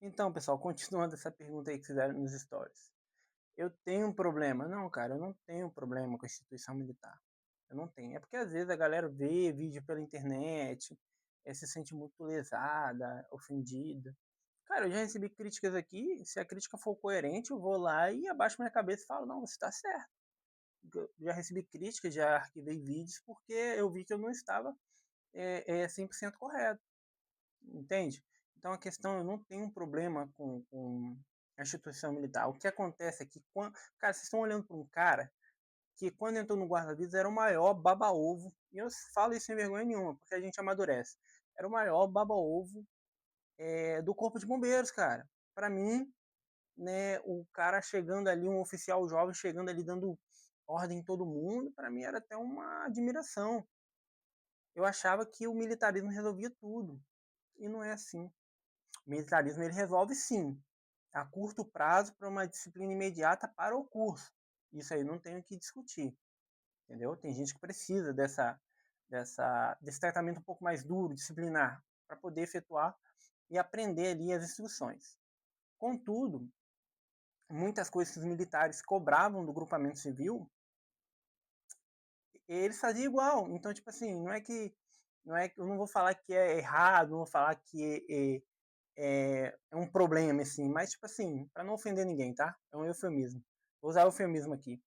Então, pessoal, continuando essa pergunta aí que fizeram nos stories. Eu tenho um problema? Não, cara, eu não tenho problema com a instituição militar. Eu não tenho. É porque às vezes a galera vê vídeo pela internet, se sente muito lesada, ofendida. Cara, eu já recebi críticas aqui. Se a crítica for coerente, eu vou lá e abaixo minha cabeça e falo: não, você está certo. Eu já recebi críticas, já arquivei vídeos porque eu vi que eu não estava 100% correto. Entende? Então a questão, eu não tenho um problema com a instituição militar. O que acontece é que, cara, vocês estão olhando para um cara que quando entrou no guarda-vidas era o maior baba-ovo, e eu falo isso sem vergonha nenhuma, porque a gente amadurece. Era o maior baba-ovo do corpo de bombeiros, cara. Para mim, né, o cara chegando ali, um oficial jovem chegando ali dando ordem em todo mundo, para mim era até uma admiração. Eu achava que o militarismo resolvia tudo, e não é assim. O militarismo ele resolve sim, a curto prazo para uma disciplina imediata para o curso. Isso aí não tem o que discutir, entendeu? Tem gente que precisa desse tratamento um pouco mais duro, disciplinar, para poder efetuar e aprender ali as instruções. Contudo, muitas coisas que os militares cobravam do grupamento civil, eles faziam igual. Então, tipo assim, não é que eu não vou falar que é errado, não vou falar que é um problema, assim, mas, tipo assim, para não ofender ninguém, tá? É um eufemismo. Vou usar o eufemismo aqui.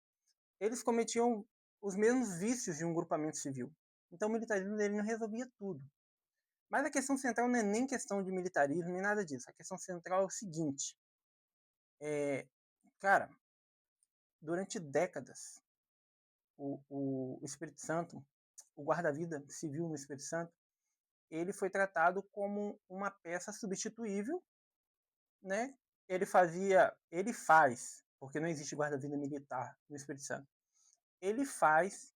Eles cometiam os mesmos vícios de um grupamento civil. Então, o militarismo dele não resolvia tudo. Mas a questão central não é nem questão de militarismo, nem nada disso. A questão central é o seguinte: é, cara, durante décadas, o Espírito Santo, o guarda-vida civil no Espírito Santo, ele foi tratado como uma peça substituível, né? Ele faz, porque não existe guarda-vida militar no Espírito Santo. Ele faz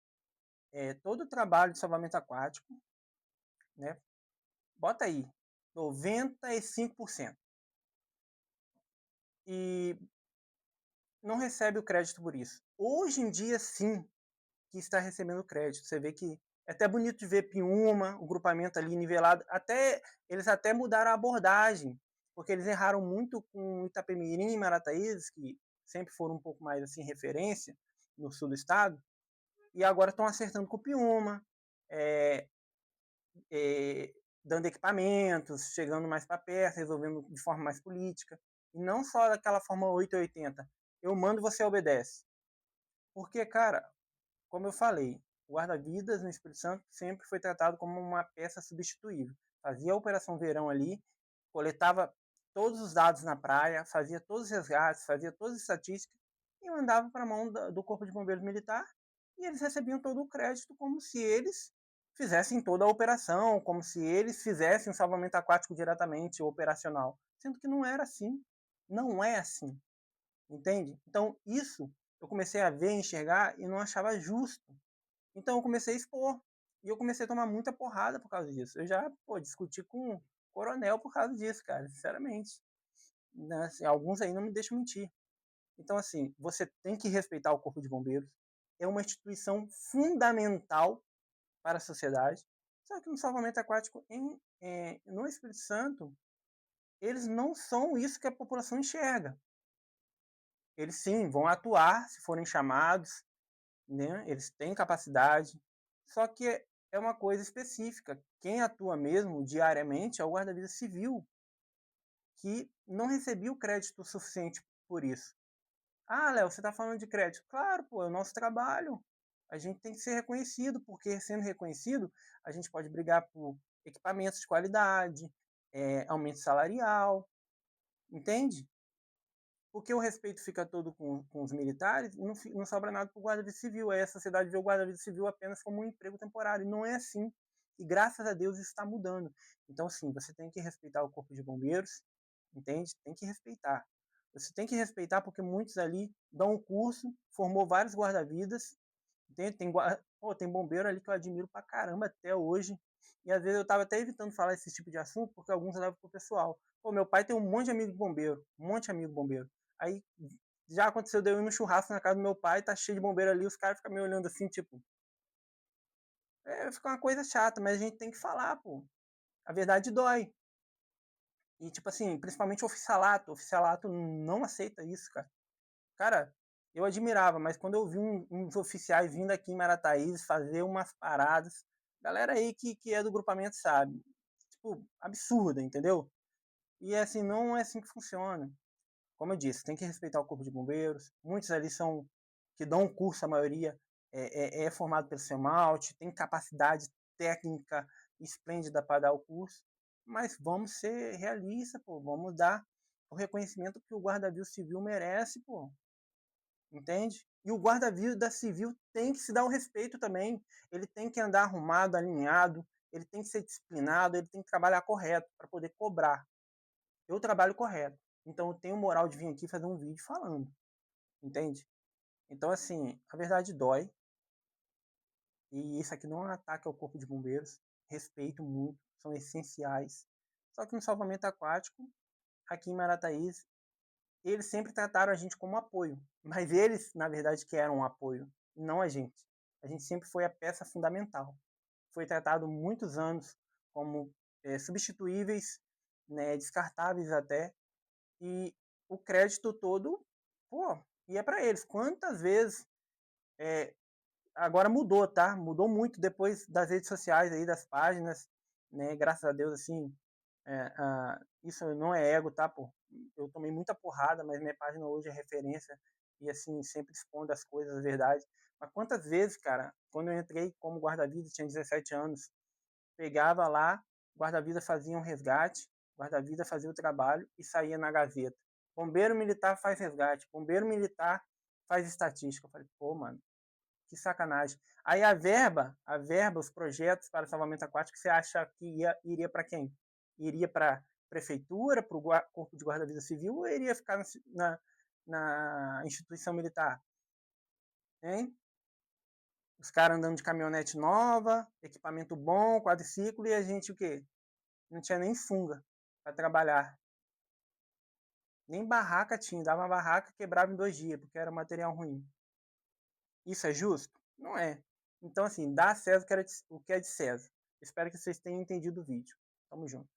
todo o trabalho de salvamento aquático, né? Bota aí, 95%. E não recebe o crédito por isso. Hoje em dia, sim, que está recebendo crédito. Você vê que é até bonito de ver Piúma, o grupamento ali nivelado. Eles até mudaram a abordagem, porque eles erraram muito com Itapemirim e Marataízes, que sempre foram um pouco mais assim referência no sul do estado, e agora estão acertando com o Piúma, é, é, dando equipamentos, chegando mais para perto, resolvendo de forma mais política, e não só daquela forma 880. Eu mando, você obedece. Porque, cara, como eu falei, o guarda-vidas no Espírito Santo sempre foi tratado como uma peça substituível. Fazia a Operação Verão ali, coletava todos os dados na praia, fazia todos os resgates, fazia todas as estatísticas e mandava para a mão do Corpo de Bombeiros Militar, e eles recebiam todo o crédito como se eles fizessem toda a operação, como se eles fizessem o salvamento aquático diretamente operacional, sendo que não era assim. Não é assim, entende? Então, isso eu comecei a ver, enxergar e não achava justo. Então eu comecei a expor. E eu comecei a tomar muita porrada por causa disso. Eu já, discuti com o coronel por causa disso, cara, sinceramente. Né? Assim, alguns aí não me deixam mentir. Então, assim, você tem que respeitar o Corpo de Bombeiros. É uma instituição fundamental para a sociedade. Só que no salvamento aquático no Espírito Santo, eles não são isso que a população enxerga. Eles sim vão atuar se forem chamados, né? Eles têm capacidade, só que é uma coisa específica. Quem atua mesmo diariamente é o guarda-vida civil, que não recebia o crédito suficiente por isso. Ah, Léo, você está falando de crédito? Claro, pô, é o nosso trabalho. A gente tem que ser reconhecido, porque sendo reconhecido, a gente pode brigar por equipamentos de qualidade, aumento salarial, entende? Porque o respeito fica todo com os militares e não sobra nada para o guarda-vida civil. Aí a sociedade vê o guarda-vida civil apenas como um emprego temporário. E não é assim. E graças a Deus isso está mudando. Então, sim, você tem que respeitar o corpo de bombeiros, entende? Tem que respeitar. Você tem que respeitar porque muitos ali dão um curso, formou vários guarda-vidas, entende? Tem bombeiro ali que eu admiro pra caramba até hoje. E às vezes eu tava até evitando falar esse tipo de assunto porque alguns levam pro pessoal. Pô, meu pai tem um monte de amigo bombeiro, um monte de amigo bombeiro. Aí já aconteceu de eu ir no churrasco na casa do meu pai, tá cheio de bombeiro ali, os caras ficam me olhando assim, tipo, fica uma coisa chata, mas a gente tem que falar, pô. A verdade dói. E, tipo assim, principalmente o oficialato não aceita isso, cara. Cara, eu admirava, mas quando eu vi uns oficiais vindo aqui em Marataízes fazer umas paradas, galera aí que é do grupamento sabe, tipo, absurda, entendeu? E assim, não é assim que funciona. Como eu disse, tem que respeitar o corpo de bombeiros. Muitos ali são que dão um curso, a maioria é formado pelo CEMALT, tem capacidade técnica esplêndida para dar o curso. Mas vamos ser realistas, pô, vamos dar o reconhecimento que o guarda-vidas civil merece, pô, entende? E o guarda-vida civil tem que se dar o respeito também. Ele tem que andar arrumado, alinhado, ele tem que ser disciplinado, ele tem que trabalhar correto para poder cobrar. Eu trabalho correto. Então eu tenho moral de vir aqui fazer um vídeo falando, entende? Então, assim, a verdade dói. E isso aqui não é um ataque ao corpo de bombeiros. Respeito muito, são essenciais. Só que no salvamento aquático, aqui em Marataízes, eles sempre trataram a gente como apoio. Mas eles, na verdade, que eram um apoio, não a gente. A gente sempre foi a peça fundamental. Foi tratado muitos anos como substituíveis, né, descartáveis até, e o crédito todo, pô, ia para eles. Quantas vezes, agora mudou, tá? Mudou muito depois das redes sociais aí, das páginas, né? Graças a Deus, assim, isso não é ego, tá, pô? Eu tomei muita porrada, mas minha página hoje é referência e, assim, sempre expondo as coisas, a verdade. Mas quantas vezes, cara, quando eu entrei como guarda-vida, tinha 17 anos, pegava lá, guarda-vida fazia um resgate, guarda-vida fazia o trabalho e saía na Gazeta. Bombeiro militar faz resgate, bombeiro militar faz estatística. Eu falei, pô, mano, que sacanagem. Aí a verba, os projetos para salvamento aquático, você acha que iria para quem? Iria para a prefeitura, para o corpo de guarda-vida civil ou iria ficar na instituição militar? Hein? Os caras andando de caminhonete nova, equipamento bom, quadriciclo, e a gente o quê? Não tinha nem sunga para trabalhar. Nem barraca tinha. Dava uma barraca, quebrava em 2 dias, porque era material ruim. Isso é justo? Não é. Então, assim, dá a César o que é de César. Espero que vocês tenham entendido o vídeo. Tamo junto.